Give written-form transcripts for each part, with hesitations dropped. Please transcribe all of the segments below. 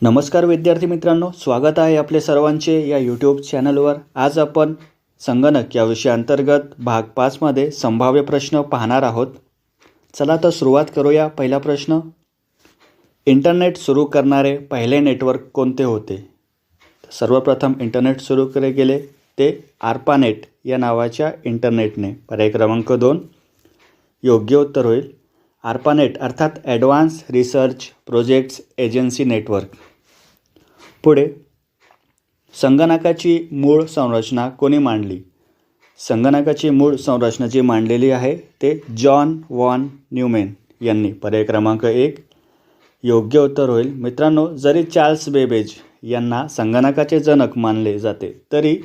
नमस्कार विद्यार्थी मित्रांनो, स्वागत आहे आपले सर्वांचे या यूट्यूब चॅनलवर। आज आपण संगणक या विषयाअंतर्गत भाग 5 मध्ये संभाव्य प्रश्न पाहणार आहोत। चला तर सुरुवात करूया। पहिला प्रश्न, इंटरनेट सुरू करणारे पहिले नेटवर्क कोणते होते? सर्वप्रथम इंटरनेट सुरू केले गेले ते आर्पानेट या नावाच्या इंटरनेटने। पर्याय क्रमांक 2 योग्य उत्तर होईल। आर्पानेट अर्थात advance research projects agency network. पुढे, संगणकाची मूळ संरचना कोणी मांडली? संगणकाची मूळ संरचना जी मांडलेली आहे ते जॉन वॉन न्यूमॅन यांनी। पर्याय क्रमांक 1 योग्य उत्तर होईल। मित्रांनो, जरी चार्ल्स बेबेज यांना संगणकाचे जनक मानले जाते तरी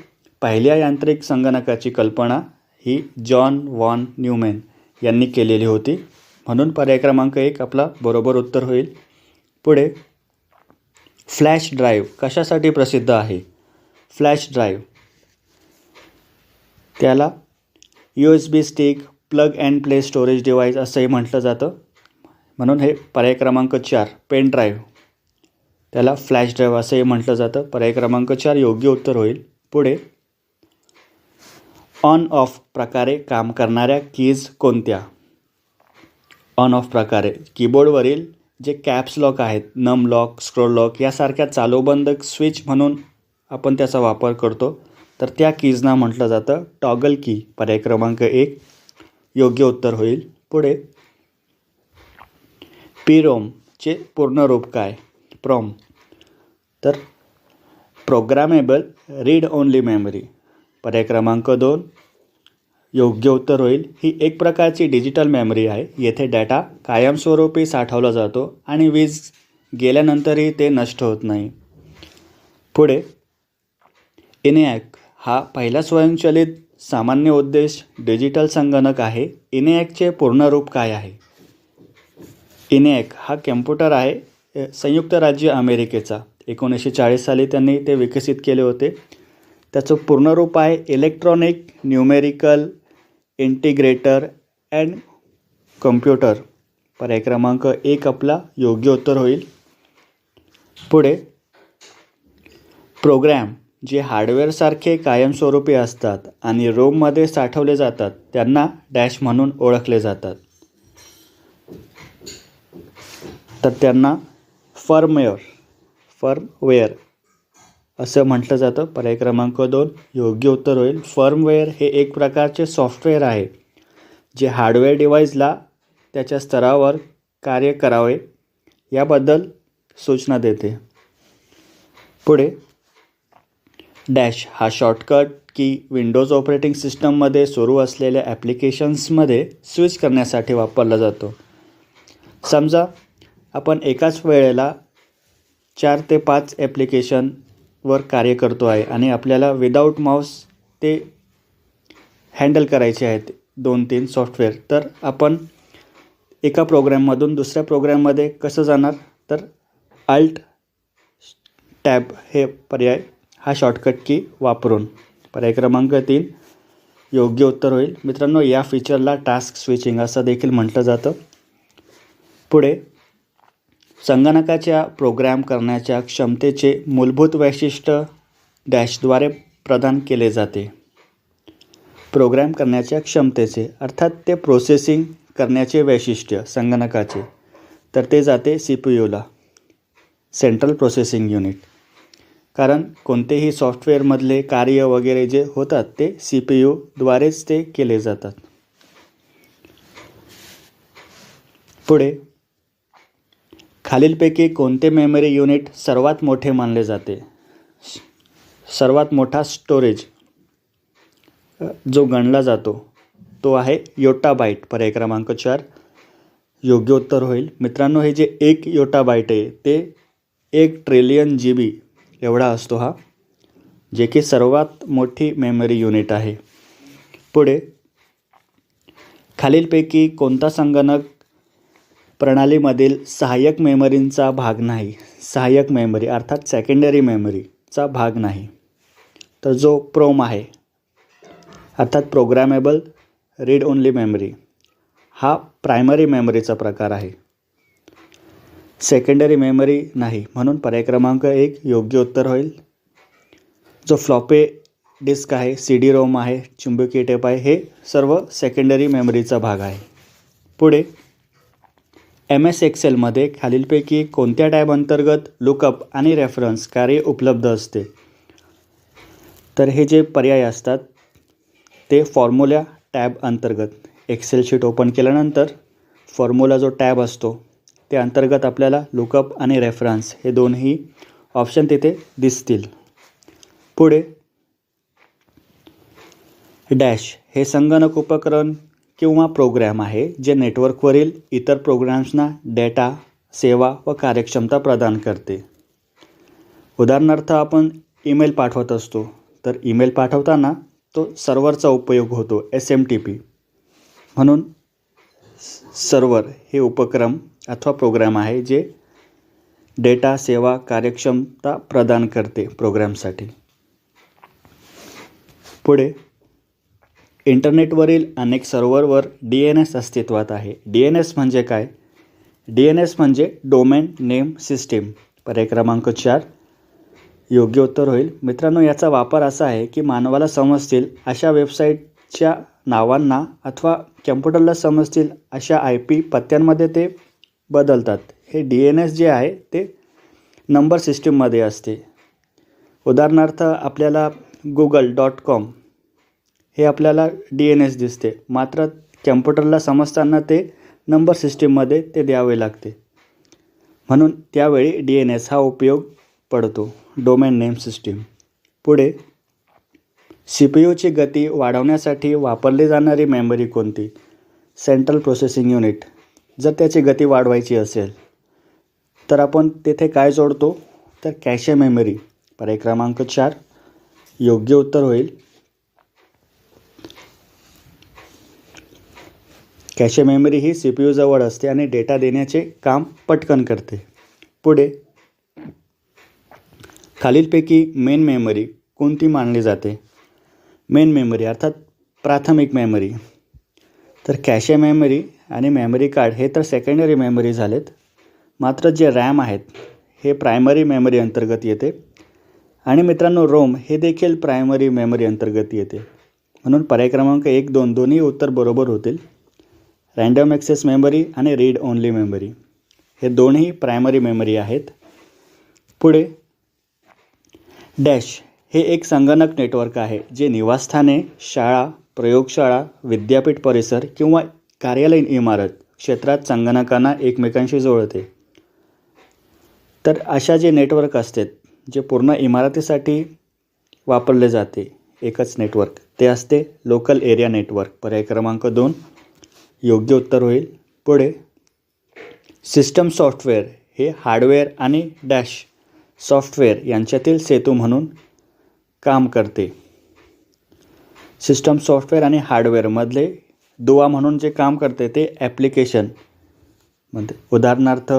पहिल्या यांत्रिक संगणकाची कल्पना ही जॉन वॉन न्यूमॅन यांनी केलेली होती, म्हणून पर्याय क्रमांक 1 आपला बरोबर उत्तर होईल। पुढे, फ्लॅश ड्राईव्ह कशासाठी प्रसिद्ध आहे? फ्लॅश ड्राईव्ह त्याला USB stick, plug and play storage device असंही म्हटलं जातं, म्हणून हे पर्याय क्रमांक 4 पेन ड्राईव्ह त्याला फ्लॅश ड्राईव्ह असंही म्हटलं जातं। पर्याय क्रमांक 4 योग्य उत्तर होईल। पुढे, ऑन ऑफ प्रकारे काम करणाऱ्या कीज कोणत्या? ऑन ऑफ प्रकारे कीबोर्डवरील जे कॅप्स लॉक आहेत, नम लॉक, स्क्रोल लॉक यासारख्या चालूबंद स्विच म्हणून आपण त्याचा वापर करतो, तर त्या कीजना म्हटलं जातं टॉगल की। पर्याय क्रमांक 1 योग्य उत्तर होईल। पुढे, PROMचे पूर्ण रूप काय? प्रॉम तर प्रोग्रामेबल रीड ओनली मेमरी। पर्याय क्रमांक 2 योग्य उत्तर होईल। ही एक प्रकारची डिजिटल मेमरी आहे। येथे डाटा कायमस्वरूपी साठवला जातो आणि वीज गेल्यानंतरही ते नष्ट होत नाही। पुढे, ENIAC हा पहिला स्वयंचलित सामान्य उद्देश डिजिटल संगणक आहे। ENIACचे पूर्ण रूप काय आहे? ENIAC हा कॅम्प्युटर आहे संयुक्त राज्य अमेरिकेचा। 1940 साली त्यांनी ते विकसित केले होते। त्याचं पूर्ण रूप आहे electronic numerical integrator and computer. पर्याय क्रमांक 1 आपला योग्य उत्तर होईल। पुढे, प्रोग्रॅम जे हार्डवेअरसारखे कायमस्वरूपी असतात आणि रोममध्ये साठवले जातात त्यांना डॅश म्हणून ओळखले जातात, तर त्यांना फर्मवेअर असं म्हटलं जातं। पर्याय क्रमांक 2 योग्य उत्तर होईल। फर्मवेअर हे एक प्रकारचे सॉफ्टवेअर आहे जे हार्डवेअर डिव्हाइसला त्याच्या स्तरावर कार्य करावे याबद्दल सूचना देते। पुढे, डॅश हा शॉर्टकट की विंडोज ऑपरेटिंग सिस्टममध्ये सुरू असलेल्या ॲप्लिकेशन्समध्ये स्विच करण्यासाठी वापरला जातो। समजा आपण एकाच वेळेला 4 ते 5 ॲप्लिकेशनवर कार्य करतो आहे आणि आपल्याला विदाऊट माऊस ते हँडल करायचे आहेत 2-3 सॉफ्टवेअर, तर आपण एका प्रोग्रॅममधून दुसऱ्या प्रोग्रॅममध्ये कसं जाणार? तर अल्ट टॅब हे पर्याय हा शॉर्टकट की वापरून। पर्याय क्रमांक 3 योग्य उत्तर होईल। मित्रांनो, या फीचरला टास्क स्विचिंग असं देखील म्हटलं जातं। पुढे, संगणकाच्या प्रोग्रॅम करण्याच्या क्षमतेचे मूलभूत वैशिष्ट्य डॅशद्वारे प्रदान केले जाते। प्रोग्रॅम करण्याच्या क्षमतेचे अर्थात ते प्रोसेसिंग करण्याचे वैशिष्ट्य संगणकाचे, तर ते जाते CPUला, सेंट्रल प्रोसेसिंग युनिट। कारण कोणतेही सॉफ्टवेअरमधले कार्य वगैरे जे होतात ते CPUद्वारेच ते केले जातात। पुढे, खालीलपैकी कोणते मेमरी युनिट सर्वात मोठे मानले जाते? सर्वात मोठा स्टोरेज जो गणला जातो तो आहे योटाबाईट। पर्याय क्रमांक 4 योग्य उत्तर होईल। मित्रांनो, हे जे 1 योटाबाईट आहे ते 1 ट्रिलियन GB एवढा असतो हा, जे की सर्वात मोठी मेमरी युनिट आहे। पुढे, खालीलपैकी कोणता संगणक प्रणालीमधील सहाय्यक मेमरींचा भाग नाही? सहाय्यक मेमरी अर्थात सेकंडरी मेमरीचा भाग नाही, तर जो प्रोम आहे अर्थात प्रोग्रामेबल रीड ओनली मेमरी हा प्रायमरी मेमरीचा प्रकार आहे। सेकंडरी मेमरी नाही, म्हणून पर्याय क्रमांक 1 योग्य उत्तर होईल. जो फ्लॉपी डिस्क आहे, CD रोम आहे, चुंबकीय टेप आहे, हे सर्व सेकंडरी मेमरीचा भाग आहे. पुढे MS एक्सेलमध्ये खालीलपैकी कोणत्या टॅब अंतर्गत लुकअप आणि रेफरन्स कार्य उपलब्ध असते? तर हे जे पर्याय असतात ते फॉर्म्युला टॅब अंतर्गत. एक्सेल शीट ओपन केल्यानंतर फॉर्म्युला जो टॅब असतो ते अंतर्गत आपल्याला लुकअप आणि रेफरन्स हे दोन्ही ऑप्शन तिथे दिसतील. पुढे डॅश हे संगणक उपकरण किंवा प्रोग्रॅम आहे जे नेटवर्कवरील इतर प्रोग्रॅम्सना डेटा, सेवा व कार्यक्षमता प्रदान करते. उदाहरणार्थ आपण ईमेल पाठवत असतो, तर ईमेल पाठवताना तो सर्व्हरचा उपयोग होतो, SMTP. म्हणून सर्व्हर हे उपक्रम अथवा प्रोग्रॅम आहे जे डेटा, सेवा, कार्यक्षमता प्रदान करते प्रोग्रॅमसाठी. पुढे इंटरनेटवरील अनेक सर्व्हरवर DNS अस्तित्वात आहे. DNS म्हणजे काय? DNS म्हणजे डोमेन नेम सिस्टीम. पर्याय क्रमांक 4 योग्य उत्तर होईल. मित्रांनो, याचा वापर असा आहे की मानवाला समजतील अशा वेबसाईटच्या नावांना अथवा कम्प्युटरला समजतील अशा IP पत्त्यांमध्ये ते बदलतात. हे DNS जे आहे ते नंबर सिस्टीममध्ये असते. उदाहरणार्थ आपल्याला google.com हे आपल्याला DNS दिसते, मात्र कम्प्युटरला समजताना ते नंबर सिस्टीममध्ये ते द्यावे लागते. म्हणून त्यावेळी DNS हा उपयोग पडतो, डोमेन नेम सिस्टीम. पुढे CPUची गती वाढवण्यासाठी वापरली जाणारी मेमरी कोणती? Central processing unit. जर त्याची गती वाढवायची असेल तर आपण तेथे काय जोडतो? तर कॅशे मेमरी. पर्याय क्रमांक 4 योग्य उत्तर होईल. कॅशे मेमरी ही CPU जवळ असते आणि डेटा देण्याचे काम पटकन करते. पुढे खालीलपैकी मेन मेमरी कोणती मानली जाते? मेन मेमरी अर्थात प्राथमिक मेमरी. तर कॅशे मेमरी आणि मेमरी कार्ड हे तर सेकंडरी मेमरी झालेत, मात्र जे रॅम आहेत हे प्रायमरी मेमरी अंतर्गत येते. आणि मित्रांनो, रोम हे देखील प्रायमरी मेमरी अंतर्गत येते. म्हणून पर्याय क्रमांक 1, 2 दोन्ही उत्तर बरोबर होतील. रँडम ॲक्सेस मेमरी आणि रीड ओनली मेमरी हे दोन्ही प्रायमरी मेमरी आहेत. पुढे डॅश हे एक संगणक नेटवर्क आहे जे निवासस्थाने, शाळा, प्रयोगशाळा, विद्यापीठ परिसर किंवा कार्यालयीन इमारत क्षेत्रात संगणकांना एकमेकांशी जोडते. तर अशा जे नेटवर्क असतात जे पूर्ण इमारतीसाठी वापरले जाते एकच नेटवर्क, ते असते लोकल एरिया नेटवर्क. पर्याय क्रमांक 2 योग्य उत्तर होईल. पुढे सिस्टम सॉफ्टवेअर हे हार्डवेअर आणि डॅश सॉफ्टवेअर यांच्यातील सेतू म्हणून काम करते. सिस्टम सॉफ्टवेअर आणि हार्डवेअरमधले दुवा म्हणून जे काम करते ते ॲप्लिकेशन म्हणते. उदाहरणार्थ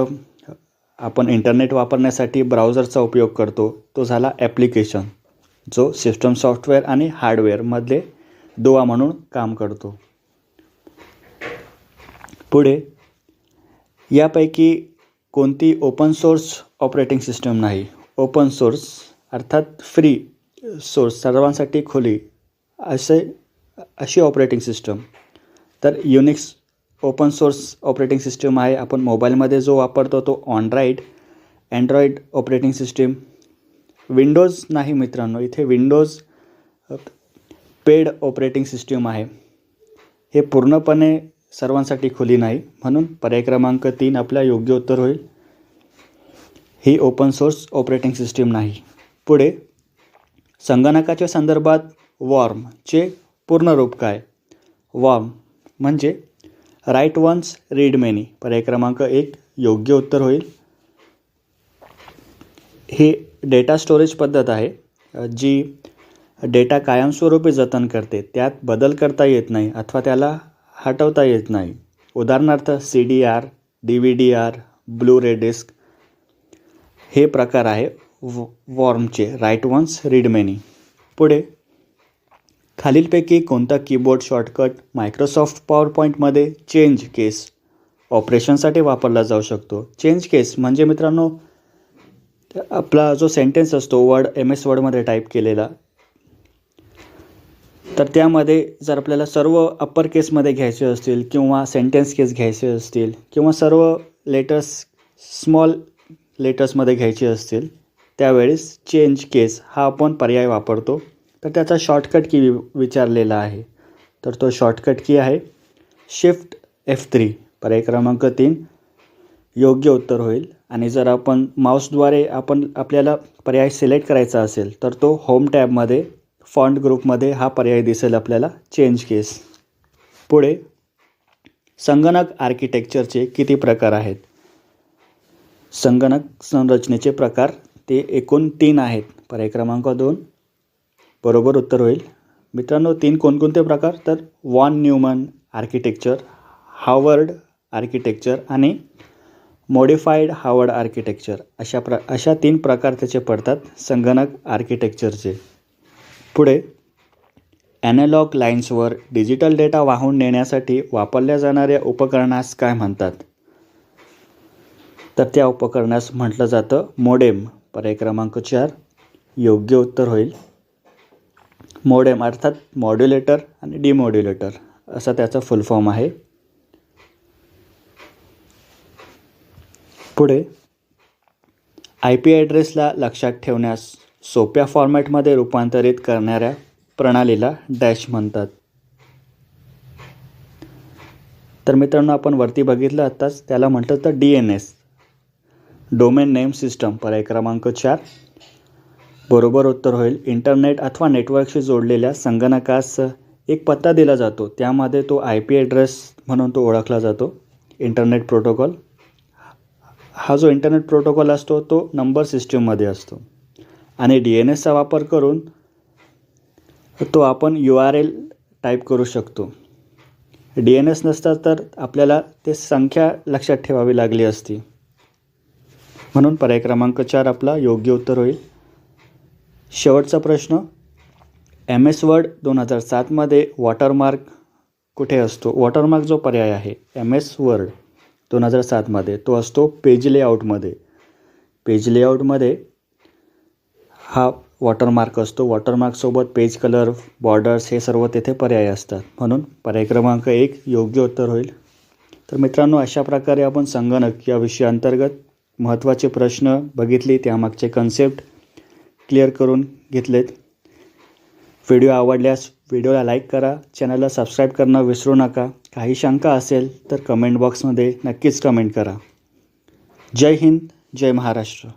आपण इंटरनेट वापरण्यासाठी ब्राउझरचा उपयोग करतो, तो झाला ॲप्लिकेशन, जो सिस्टम सॉफ्टवेअर आणि हार्डवेअरमधले दुवा म्हणून काम करतो. पुढे यापैकी कोणती ओपन सोर्स ऑपरेटिंग सिस्टम नाही? ओपन सोर्स अर्थात फ्री सोर्स, सर्वांसाठी खुली अशी ऑपरेटिंग सिस्टम. तर Unix open source operating system आहे. आपण मोबाईलमध्ये जो वापरतो तो अँड्रॉईड ऑपरेटिंग सिस्टीम. विंडोज नाही मित्रांनो, इथे विंडोज पेड ऑपरेटिंग सिस्टीम आहे. हे पूर्णपणे सर्वांसाठी खुली नाही, म्हणून पर्याय क्रमांक 3 आपल्या योग्य उत्तर होईल. ही ओपन सोर्स ऑपरेटिंग सिस्टीम नाही. पुढे संगणकाच्या संदर्भात वॉर्मचे पूर्ण रूप काय? वॉर्म म्हणजे राईट वन्स रीड मेनी. पर्याय क्रमांक 1 योग्य उत्तर होईल. ही डेटा स्टोरेज पद्धत आहे जी डेटा कायमस्वरूपी जतन करते. त्यात बदल करता येत नाही अथवा त्याला हटवता येत नाही. उदाहरणार्थ CDR, DVD-R, ब्लू-रे डिस्क हे प्रकार आहे वॉर्मचे, राईट वन्स रीड मेनी. पुढे खालीलपैकी कोणता कीबोर्ड शॉर्टकट मायक्रोसॉफ्ट पॉवर पॉईंटमध्ये चेंज केस ऑपरेशनसाठी वापरला जाऊ शकतो. चेंज केस म्हणजे मित्रांनो आपला जो सेंटेन्स असतो वर्ड MS वर्डमध्ये टाईप केलेला, तर त्यामध्ये जर आपल्याला सर्व अप्पर केसमध्ये घ्यायचे असतील किंवा सेंटेन्स केस घ्यायचे असतील किंवा सर्व लेटर्स स्मॉल लेटर्समध्ये घ्यायचे असतील त्यावेळेस चेंज केस हा आपण पर्याय वापरतो. तर त्याचा शॉर्टकट की विचारलेला आहे. तर तो शॉर्टकट की आहे शिफ्ट F3. पर्याय क्रमांक 3 योग्य उत्तर होईल. आणि जर आपण माऊसद्वारे आपल्याला पर्याय सिलेक्ट करायचा असेल तर तो होम टॅबमध्ये फॉन्ट ग्रुपमध्ये हा पर्याय दिसेल आपल्याला चेंज केस. पुढे संगणक आर्किटेक्चरचे किती प्रकार आहेत? संगणक संरचनेचे प्रकार ते एकूण 3 आहेत. पर्याय क्रमांक 2 बरोबर उत्तर होईल. मित्रांनो 3 कोणकोणते प्रकार? तर von Neumann architecture, Harvard architecture आणि मॉडिफाईड हार्वर्ड आर्किटेक्चर अशा 3 प्रकार त्याचे पडतात संगणक आर्किटेक्चरचे. पुढे ॲनालॉग लाईन्सवर डिजिटल डेटा वाहून नेण्यासाठी वापरल्या जाणाऱ्या उपकरणास काय म्हणतात? तर त्या उपकरणास म्हटलं जातं मोडेम. पर्याय क्रमांक 4 योग्य उत्तर होईल. मोडेम अर्थात मॉड्युलेटर आणि डिमॉड्युलेटर असा त्याचा फुल फॉर्म आहे. पुढे IP ॲड्रेसला लक्षात ठेवण्यास सोप्या फॉर्मॅटमध्ये रूपांतरित करणाऱ्या प्रणालीला डॅश म्हणतात. तर मित्रांनो आपण वरती बघितलं आत्ताच, त्याला म्हटलं तर DNS डोमेन नेम सिस्टम. पर्याय क्रमांक 4 बरोबर उत्तर होईल. इंटरनेट अथवा नेटवर्कशी जोडलेल्या संगणकास एक पत्ता दिला जातो, त्यामध्ये तो IP ॲड्रेस म्हणून तो ओळखला जातो. इंटरनेट प्रोटोकॉल हा जो इंटरनेट प्रोटोकॉल असतो तो नंबर सिस्टीममध्ये असतो आणि DNSचा वापर करून तो आपण URL टाईप करू शकतो. DNS नसता तर आपल्याला ते संख्या लक्षात ठेवावी लागली असती. म्हणून पर्याय क्रमांक 4 आपला योग्य उत्तर होईल. शेवटचा प्रश्न MS वर्ड 2007मध्ये वॉटरमार्क कुठे असतो? वॉटरमार्क जो पर्याय आहे MS वर्ड 2007मध्ये तो असतो पेज लेआउटमध्ये. पेज लेआउटमध्ये हा वॉटरमार्क असतो. वॉटरमार्कसोबत पेज कलर, बॉर्डर्स हे सर्व तेथे पर्याय असतात. म्हणून पर्याय क्रमांक 1 योग्य उत्तर होईल. तर मित्रांनो अशा प्रकारे आपण संगणक या विषयाअंतर्गत महत्त्वाचे प्रश्न बघितले, त्यामागचे कन्सेप्ट क्लिअर करून घेतलेत. व्हिडिओ आवडल्यास व्हिडिओला लाईक करा, चॅनलला सबस्क्राईब करणं विसरू नका. काही शंका असेल तर कमेंट बॉक्समध्ये नक्कीच कमेंट करा. जय हिंद, जय महाराष्ट्र.